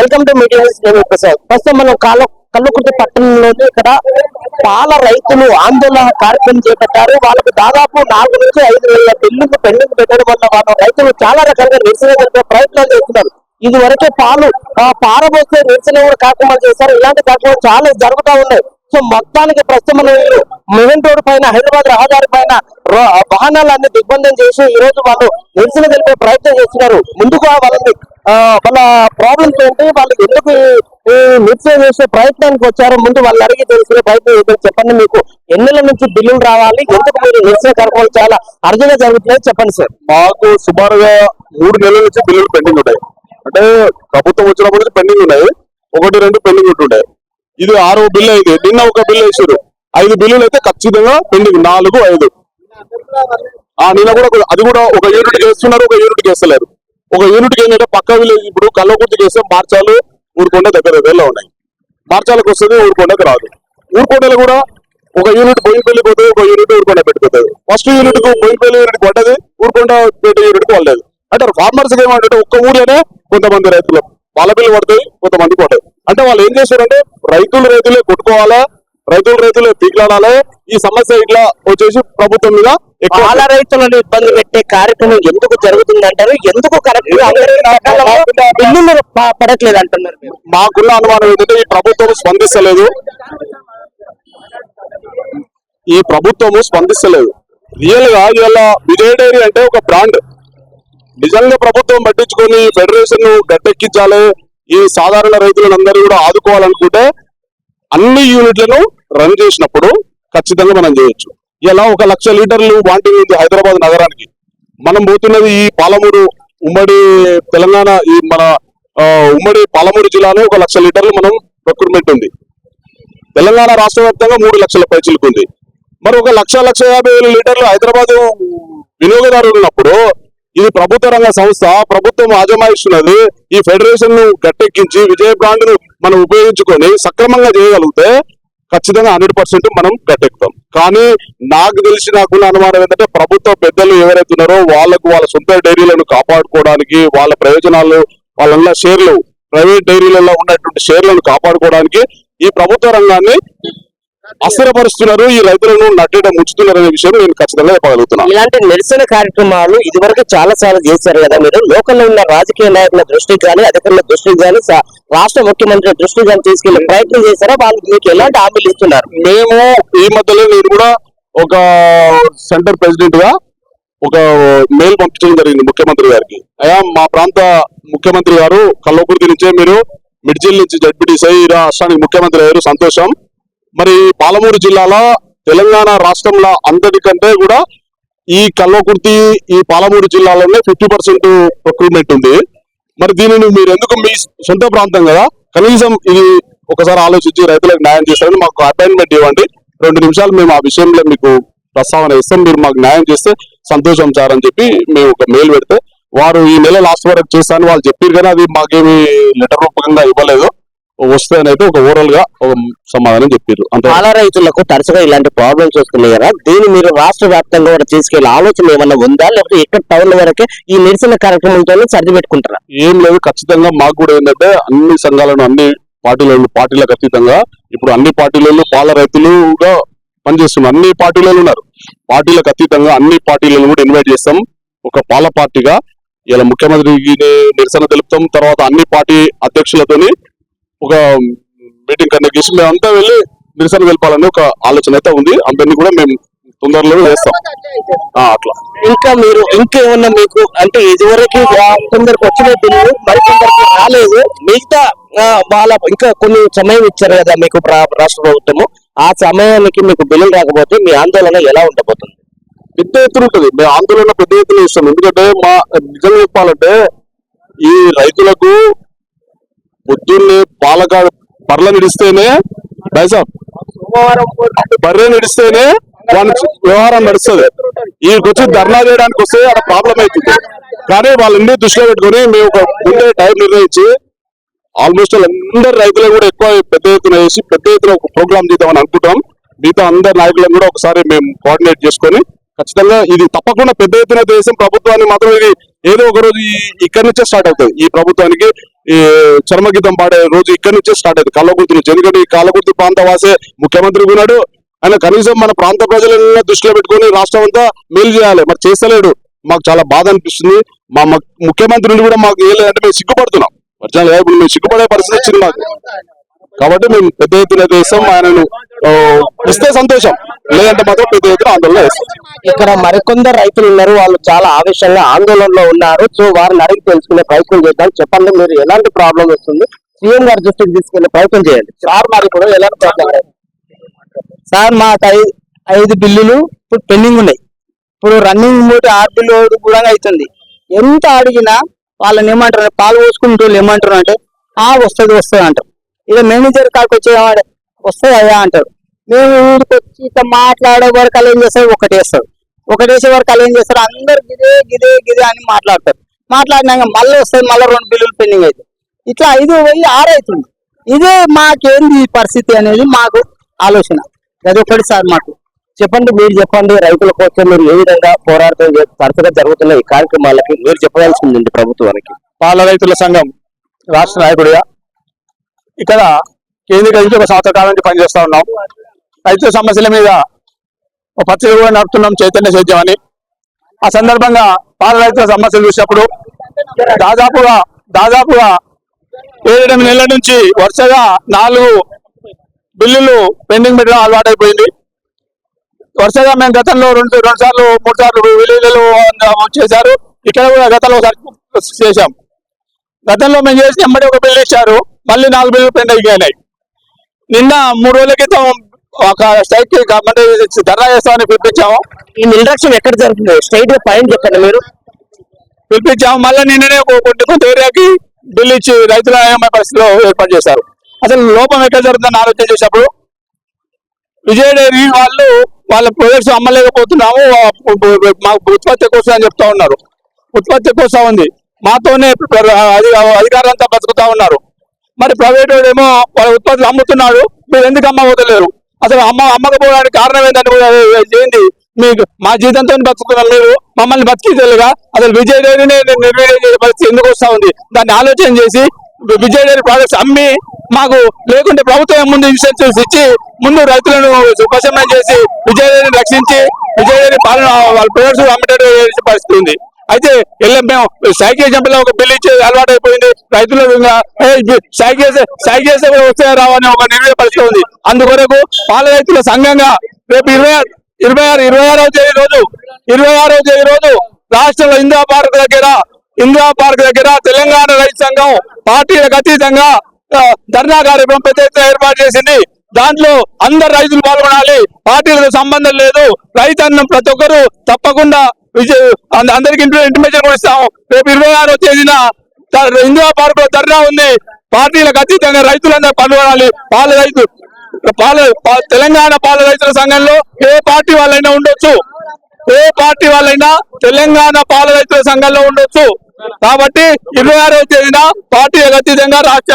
Welcome to media Prasad. ప్రస్తుతం మనం కల్లుకుర్తి పట్టణంలోని ఇక్కడ పాల రైతులు ఆందోళన కార్యక్రమం చేపట్టారు. వాళ్ళకు దాదాపు 4 నుంచి 5 వేల బిల్లులు పెండింగ్ పెట్టడం వల్ల వాళ్ళ రైతులు చాలా రకాలుగా నిరసన జరిపే ప్రయత్నాలు చేస్తున్నారు. ఇది వరకే పాలు పారబోస్తే నిరసన కూడా కార్యక్రమాలు చేస్తారు. ఇలాంటి కార్యక్రమాలు చాలా జరుగుతూ ఉన్నాయి. సో మొత్తానికి ప్రస్తుతం మెయిన్ రోడ్ పైన హైదరాబాద్ రహదారి పైన వాహనాలన్నీ దిగ్బంధం చేసి ఈ రోజు వాళ్ళు నిరసన తెలిపే ప్రయత్నం చేస్తున్నారు. ముందుగా వాళ్ళ ప్రాబ్లమ్స్ ఏంటి, వాళ్ళు ఎందుకు నిరసన చేసే ప్రయత్నానికి వచ్చారు, ముందు వాళ్ళు అడిగి తెలుసుకునే ప్రయత్నం చేస్తారు. చెప్పండి, మీకు ఎన్నిల నుంచి బిల్లులు రావాలి, ఎందుకు మీరు నిరసన కార్యక్రమాలు చాలా అర్జుగా జరుగుతున్నాయి చెప్పండి సార్. మాకు సుమారుగా 3 నెలల నుంచి బిల్లులు పెండింగ్ ఉంటాయి. అంటే ప్రభుత్వం వచ్చినప్పటి నుంచి పెండింగ్ ఉన్నాయి. 1-2 పెండింగ్ ఉంటుండే. ఇది 6వ బిల్లు అయింది. నిన్న ఒక బిల్లు వేసారు. 5 బిల్లులు అయితే ఖచ్చితంగా పెండింగ్, 4-5. నిన్న కూడా అది కూడా ఒక యూనిట్ చేస్తున్నారు, ఒక యూనిట్ చేస్తలేరు. ఒక యూనిట్ ఏంటంటే పక్క విలేజ్, ఇప్పుడు కల్లకుర్తి చేస్తే మార్చాలు ఊరుకొండ దగ్గరలో ఉన్నాయి. మార్చాలకు వస్తుంది, ఊరుకొండకు రాదు. ఊరుకొండలు కూడా ఒక యూనిట్ బోయినపల్లి పోతుంది, ఒక యూనిట్ ఊరుకొండ పెట్టుకుంటుంది. ఫస్ట్ యూనిట్ కు బోయినపల్లి యూనిట్ పడ్డది, ఊరుకొండ పేట యూనిట్ పడలేదు. అంటే ఫార్మర్స్ ఏమంటే ఒక్క ఊరిలోనే కొంతమంది రైతులు వాళ్ళ బిల్లు పడతాయి, కొంతమంది పడతాయి. అంటే వాళ్ళు ఏం చేస్తారంటే రైతులే కొట్టుకోవాలా, రైతులే పీకులాడాలి. ఈ సమస్య ఇట్లా వచ్చేసి ప్రభుత్వం మీద పాల రైతులను ఇబ్బంది పెట్టే కార్యక్రమం ఎందుకు జరుగుతుంది అంటారు, ఎందుకు కరెక్ట్ బిల్లులు పడట్లేదు అంటున్నారు. మాకున్న అనుమానం ఏంటంటే ఈ ప్రభుత్వం స్పందిస్తలేదు. రియల్ గా ఇవాళ విజయ డైరీ అంటే ఒక బ్రాండ్. నిజంగా ప్రభుత్వం పట్టించుకొని ఫెడరేషన్ గట్టెక్కించాలి, ఈ సాధారణ రైతులందరూ కూడా ఆదుకోవాలనుకుంటే అన్ని యూనిట్లను రన్ చేసినప్పుడు ఖచ్చితంగా మనం చేయొచ్చు. ఇలా 1 లక్ష లీటర్లు వాంటింగ్ ఉంది హైదరాబాద్ నగరానికి. మనం పోతున్నది ఈ పాలమూరు ఉమ్మడి తెలంగాణ, ఈ మన ఉమ్మడి పాలమూరు జిల్లాలో 1 లక్ష లీటర్లు మనం ప్రొక్యూర్మెంట్ ఉంది. తెలంగాణ రాష్ట్ర వ్యాప్తంగా 3 లక్షల పైచిలకు ఉంది. మరి 1,50,000 లీటర్లు హైదరాబాద్ వినియోగదారులు ఉన్నప్పుడు ఇది ప్రభుత్వ రంగ సంస్థ, ప్రభుత్వం ఆజమాయిస్తున్నది. ఈ ఫెడరేషన్ ను గట్టెక్కించి విజయ బ్రాండ్ ను మనం ఉపయోగించుకొని సక్రమంగా చేయగలిగితే ఖచ్చితంగా 100% మనం గట్టెక్కుతాం. కానీ నాకున్న అనుమానం ఏంటంటే ప్రభుత్వ పెద్దలు ఎవరైతే ఉన్నారో వాళ్ళకు వాళ్ళ సొంత డైరీలను కాపాడుకోవడానికి, వాళ్ళ ప్రయోజనాలు, వాళ్ళ షేర్లు, ప్రైవేట్ డైరీలలో ఉన్నటువంటి షేర్లను కాపాడుకోవడానికి ఈ ప్రభుత్వ రంగాన్ని అస్థిరపరుస్తున్నారు, ఈ రైతులను నట్టేట ముంచుతున్నారు అనే విషయం నేను ఖచ్చితంగా చెప్పగలుగుతున్నాను. ఇలాంటి నిరసన కార్యక్రమాలు ఇదివరకు చాలా సార్లు చేశారు కదా మీరు. లోకల్లో ఉన్న రాజకీయ నాయకుల దృష్టికి కానీ, అధికారుల దృష్టికి కానీ, రాష్ట్ర ముఖ్యమంత్రి దృష్టికి కానీ తీసుకెళ్లే ప్రయత్నం చేశారా? వాళ్ళకి మీకు ఎలాంటి హామీలు ఇస్తున్నారు? మేము ఈ మధ్యలో నేను కూడా ఒక సెంటర్ ప్రెసిడెంట్ గా ఒక మెయిల్ పంపించడం జరిగింది ముఖ్యమంత్రి గారికి. అయ్యా, మా ప్రాంత ముఖ్యమంత్రి గారు కల్వకుర్తి నుంచే మీరు మిడ్జిల్ నుంచి జడ్పీటీసీ రాష్ట్రానికి ముఖ్యమంత్రి అయ్యారు, సంతోషం. మరి పాలమూరు జిల్లాలో తెలంగాణ రాష్ట్రంలో అందరికంటే కూడా ఈ కల్వకుర్తి, ఈ పాలమూరు జిల్లాలోనే 50% ప్రొక్యూర్మెంట్ ఉంది. మరి దీనిని మీరు ఎందుకు, మీ సొంత ప్రాంతం కదా, కనీసం ఇది ఒకసారి ఆలోచించి రైతులకు న్యాయం చేస్తారని మాకు అపాయింట్మెంట్ ఇవ్వండి. 2 నిమిషాలు మేము ఆ విషయంలో మీకు ప్రస్తావన ఇస్తాం, మీరు మాకు న్యాయం చేస్తే సంతోషం సార్ అని చెప్పి మేము ఒక మెయిల్ పెడితే వారు ఈ నెల లాస్ట్ వరకు చేస్తాను వాళ్ళు చెప్పారు. కానీ అది మాకేమి లెటర్ రూపకంగా ఇవ్వలేదు. వస్తానైతే ఒక ఓవరాల్ గా ఒక సమాధానం చెప్పారు. పాల రైతులకు తరచుగా ఇలాంటి ప్రాబ్లమ్స్ వస్తున్నాయి కదా, దీన్ని మీరు రాష్ట్ర వ్యాప్తంగా కూడా తీసుకెళ్లే ఆలోచన ఏమన్నా ఉందా, లేకపోతే ఇక్కడ టౌన్ వరకే ఈ నిరసన కార్యక్రమంతో సర్ది పెట్టుకుంటారా? ఏం లేదు, ఖచ్చితంగా మాకు కూడా ఏంటంటే అన్ని సంఘాలను, అన్ని పార్టీలకు అతీతంగా ఇప్పుడు అన్ని పార్టీలలో పాల రైతులుగా పనిచేస్తున్నారు. అన్ని పార్టీలలో ఉన్నారు. పార్టీలకు అతీతంగా అన్ని పార్టీలను కూడా ఇన్వైట్ చేస్తాం. ఒక పాల పార్టీగా ఇలా ముఖ్యమంత్రికి నిరసన తెలుపుతాం. తర్వాత అన్ని పార్టీ అధ్యక్షులతోని ఒక మీటింగ్ కండక్ట్ చేసి మేమంతా వెళ్ళి నిరసన తెలపాలని ఒక ఆలోచన అయితే ఉంది. అందరినీ కూడా మేము తొందరలో చేస్తాం. అట్లా ఇంకా మీరు ఇంకేమన్నా మీకు అంటే ఇదివరకు కొందరికి వచ్చిన బిల్లు మరి కొందరికి రాలేదు, మిగతా వాళ్ళ ఇంకా కొన్ని సమయం ఇచ్చారు కదా మీకు రాష్ట్ర ప్రభుత్వము, ఆ సమయానికి మీకు బిల్లులు రాకపోతే మీ ఆందోళన ఎలా ఉండబోతుంది? పెద్ద ఎత్తున ఉంటుంది. మేము ఆందోళన పెద్ద ఎత్తున ఇస్తాం. ఎందుకంటే మా నిజంగా చెప్పాలంటే ఈ రైతులకు పొద్దున్నే బర్రె నిడిస్తేనే బర్రె నిడిస్తేనే వాళ్ళ వ్యవహారం నడుస్తుంది. వీళ్ళకి ధర్నా చేయడానికి వస్తే అక్కడ ప్రాబ్లం అవుతుంది. కానీ వాళ్ళన్నీ దృష్టిలో పెట్టుకుని మేము ఒక ముందే టైం నిర్ణయించి ఆల్మోస్ట్ అందరు రైతులను కూడా ఎక్కువ పెద్ద ఎత్తున వేసి పెద్ద ఎత్తున ఒక ప్రోగ్రామ్ చేద్దామని అనుకుంటాం. మిగతా అందరు నాయకులను కూడా ఒకసారి మేము కోఆర్డినేట్ చేసుకొని ఖచ్చితంగా ఇది తప్పకుండా పెద్ద ఎత్తున దేశం ప్రభుత్వాన్ని మాత్రం ఇది ఏదో ఒక రోజు ఇక్కడి నుంచే స్టార్ట్ అవుతుంది ఈ ప్రభుత్వానికి. ఈ చర్మగీతం పాడే రోజు ఇక్కడి నుంచే స్టార్ట్ అవుతుంది, కల్లకుర్తి నుంచి. ఎందుకంటే ఈ కల్లకుర్తి ప్రాంత వాసే ముఖ్యమంత్రి ఉన్నాడు. ఆయన కనీసం మన ప్రాంత ప్రజలను దృష్టిలో పెట్టుకుని రాష్ట్రం అంతా మేలు చేయాలి, మరి చేస్తలేడు. మాకు చాలా బాధ అనిపిస్తుంది. మా ముఖ్యమంత్రి నుండి కూడా మాకు ఏం లేదంటే మేము సిగ్గుపడుతున్నాం. ఒరిజినల్ ఇప్పుడు మేము సిగ్గుపడే పరిస్థితి వచ్చింది మాకు. కాబట్టి మేము పెద్ద ఎత్తున చేస్తాం. ఆయనను ఇస్తే సంతోషం, లేదంటే మాత్రం పెద్ద ఎత్తున ఆందోళన చేస్తాం. ఇక్కడ మరికొందరు రైతులు ఉన్నారు, వాళ్ళు చాలా ఆవేశంగా ఆందోళనలో ఉన్నారు. సో వారిని అడిగి తెలుసుకునే ప్రయత్నం చేద్దాం. చెప్పండి, మీరు ఎలాంటి ప్రాబ్లం వస్తుంది, సీఎం గారి దృష్టికి తీసుకెళ్లే ప్రయత్నం చేయండి. సార్ మరి ఇప్పుడు ఎలాంటి ప్రాబ్లం? సార్ మాకు 5 బిల్లులు ఇప్పుడు పెండింగ్ ఉన్నాయి. ఇప్పుడు రన్నింగ్ 6 బిల్లు కూడా అవుతుంది. ఎంత అడిగినా వాళ్ళని ఏమంటారు, పాలు పోసుకుంటూ ఏమంటారు అంటే వస్తుంది అంటారు. ఇక మేనేజర్ కాడికి వచ్చేవాడు వస్తుంది అయ్యా అంటారు. మేము వీడికి వచ్చి ఇట్లా మాట్లాడే వరకు అలా ఏం చేస్తారు, ఒకటేసే వరకు అలా ఏం చేస్తారు, అందరు గిదే అని మాట్లాడతారు. మాట్లాడినాక మళ్ళీ వస్తుంది, మళ్ళీ 2 బిల్లులు పెండింగ్ అవుతాయి. ఇట్లా 5 పోయి 6 అవుతుంది. ఇదే మాకేంది పరిస్థితి అనేది మాకు ఆలోచన. అది ఒకటి సార్ మాకు. చెప్పండి, మీరు చెప్పండి, రైతుల కోసం మీరు ఏ విధంగా పోరాటం తరచుగా జరుగుతున్న ఈ కార్యక్రమాలకి మీరు చెప్పవలసింది ప్రభుత్వానికి. పాల రైతుల సంఘం రాష్ట్ర నాయకుడిగా ఇక్కడ కేంద్రీకరించి 1 సంవత్సర కాలం నుంచి పనిచేస్తా ఉన్నాం. రైతుల సమస్యల మీద ఒక పత్రిక కూడా నడుపుతున్నాం, చైతన్య సేద్యం అని. ఆ సందర్భంగా పాల రైతుల సమస్యలు చూసినప్పుడు దాదాపుగా 7-8 నెలల నుంచి వరుసగా 4 బిల్లులు పెండింగ్ పెట్టడం అలవాటైపోయింది. వరుసగా మేము గతంలో 2 సార్లు 3 సార్లు విలేజ్లలో చేశారు. ఇక్కడ కూడా గతంలో ఒకసారి చేశాం. గతంలో మేము చేసి ఎమ్మడి ఒక బిల్లు ఇచ్చారు, మళ్ళీ 4 బిల్లులు పెండింగ్ అయినాయి. నిన్న 3 రోజుల క్రితం ఒక స్ట్రైక్ ధర్నా చేస్తామని పిలిపించాము. ఈ నిరక్షణ ఎక్కడ జరుగుతుంది, స్ట్రైట్ గా పైన చెప్పండి మీరు. పిలిపించాము. మళ్ళీ నిన్ననే కొంత ఏరియాకి బిల్లు ఇచ్చి రైతుల అయోమయ పరిస్థితిలో ఏర్పాటు చేశారు. అసలు లోపం ఎక్కడ జరుగుతుందని ఆలోచన చేసినప్పుడు విజయ డైరీ వాళ్ళ ప్రొడక్ట్స్ అమ్మలేకపోతున్నాము, మాకు ఉత్పత్తి కోసం అని చెప్తా ఉన్నారు. ఉత్పత్తి కోసం ఉంది, మాతోనే అధికారులంతా బతుకుతా ఉన్నారు. మరి ప్రైవేట్ ఏమో వాళ్ళ ఉత్పత్తులు అమ్ముతున్నాడు, మీరు ఎందుకు అమ్మబోతలేరు, అసలు అమ్మకపోవడానికి కారణం ఏంటి? మీకు మా జీతంతో బతుకుతున్నాం, మీరు మమ్మల్ని బతికించలేగా, అసలు విజయ డైరీని నిర్వీర్యం చేసే పరిస్థితి ఎందుకు వస్తా ఉంది? దాన్ని ఆలోచన చేసి విజయ డైరీ ప్రాడక్ట్స్ అమ్మి మాకు లేకుంటే ప్రభుత్వం ముందు ఇన్సెన్సివ్స్ ఇచ్చి ముందు రైతులను ఉపశమనం చేసి విజయ డైరీని రక్షించి విజయ డైరీ పాలన వాళ్ళ ప్రొడక్ట్స్ అమ్మేటట్టు చేసే పరిస్థితి ఉంది. అయితే మేము సైకిల్ జంపలో ఒక బిల్లు ఇచ్చేది అలవాటు అయిపోయింది. రైతులు సైకిల్ చేస్తే వస్తే రావని ఒక నిర్ణయ పరిస్థితి ఉంది. అందుకొరకు పాల రైతుల సంఘంగా రేపు 26వ తేదీ రోజు రాష్ట్రంలో ఇందిరా పార్క్ దగ్గర తెలంగాణ రైతు సంఘం పార్టీలకు అతీతంగా ధర్నా కార్యక్రమం పెద్ద ఎత్తున ఏర్పాటు చేసింది. దాంట్లో అందరు రైతులు పాల్గొనాలి, పార్టీలతో సంబంధం లేదు. రైతన్నం ప్రతి ఒక్కరు తప్పకుండా అందరికి ఇంటిమేషన్ కూడా ఇస్తాం. రేపు 26వ తేదీన ఇందిరా పార్క్ లో ధర్నా ఉంది. పార్టీలకు అతీతంగా రైతులందరూ పాల్గొనాలి. తెలంగాణ పాల రైతుల సంఘంలో ఏ పార్టీ వాళ్ళైనా ఉండొచ్చు, తెలంగాణ పాల రైతుల సంఘంలో ఉండొచ్చు. కాబట్టి 26వ తేదీన పార్టీలకు అతీతంగా రాష్ట్ర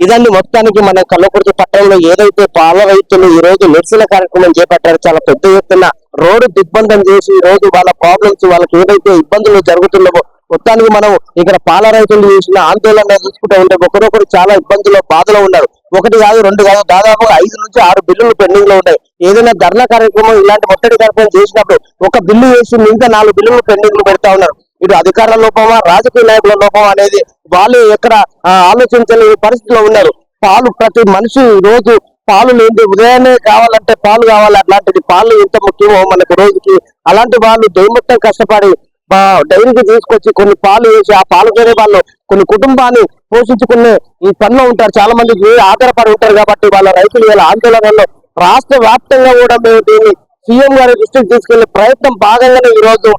ఇదండి మొత్తానికి మన కల్లకుర్తి పట్టణంలో ఏదైతే పాల రైతులు ఈ రోజు నిరసన కార్యక్రమం చేపట్టారో, చాలా పెద్ద ఎత్తున రోడ్డు దిగ్బంధం చేసి ఈ రోజు వాళ్ళ ప్రాబ్లమ్స్, వాళ్ళకి ఏదైతే ఇబ్బందులు జరుగుతున్నావో మొత్తానికి మనం ఇక్కడ పాల రైతులు చేసిన ఆందోళన చూసుకుంటూ ఉంటే ఒకరొకరు చాలా ఇబ్బందులు బాధలో ఉన్నారు. 1 కాదు 2 కాదు, దాదాపు 5 నుంచి 6 బిల్లులు పెండింగ్ లో ఉన్నాయి. ఏదైనా ధర్నా కార్యక్రమం ఇలాంటి మొట్టడి కార్యక్రమం చేసినప్పుడు ఒక బిల్లు వేసి ఇంకా 4 బిల్లులు పెండింగ్ పెడతా ఉన్నారు. ఇటు అధికారుల లోపమా రాజకీయ నాయకుల లోపమా అనేది వాళ్ళు ఎక్కడ ఆలోచించలేని పరిస్థితిలో ఉన్నారు. పాలు ప్రతి మనిషి ఈ రోజు పాలు లేని ఉదయాన్నే కావాలంటే పాలు కావాలి, అట్లాంటిది పాలు ఎంత ముఖ్యమో మనకు రోజుకి. అలాంటి వాళ్ళు డే మొత్తం కష్టపడి డైరీకి తీసుకొచ్చి కొన్ని పాలు వేసి ఆ పాలతోనే వాళ్ళు కొన్ని కుటుంబాన్ని పోషించుకునే ఈ పనిలో ఉంటారు. చాలా మంది ఆధారపడి ఉంటారు. కాబట్టి వాళ్ళ రైతులు ఇలా ఆందోళనలో రాష్ట్ర వ్యాప్తంగా కూడా మేము దీన్ని సీఎం గారి దృష్టికి తీసుకెళ్లే ప్రయత్నం భాగంగానే ఈ రోజు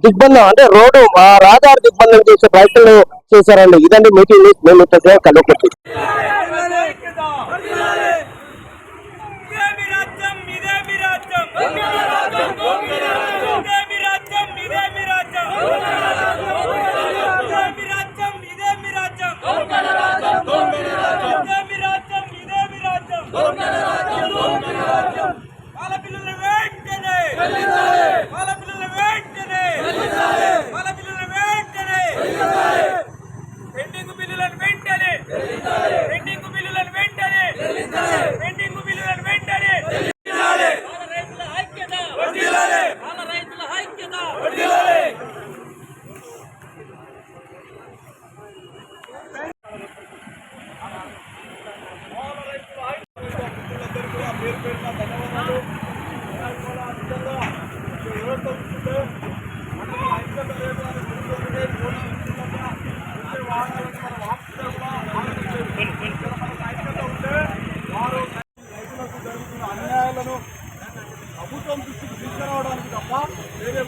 దిగ్బంధం అంటే రోడ్డు రహదారి దిగ్బంధం చేసే ప్రయత్నం చేశారండి. ఇదండి మీటింగ్ న్యూస్. మేము కల్లకుర్తి. Pala పేరు పేరున ధన్యవాదాలు. నిజంగా వ్యవస్థ చూస్తుంటే మనకి ఐక్యత లేదు అని గుర్తుంటే పోలీసులు వాహనాలను మనం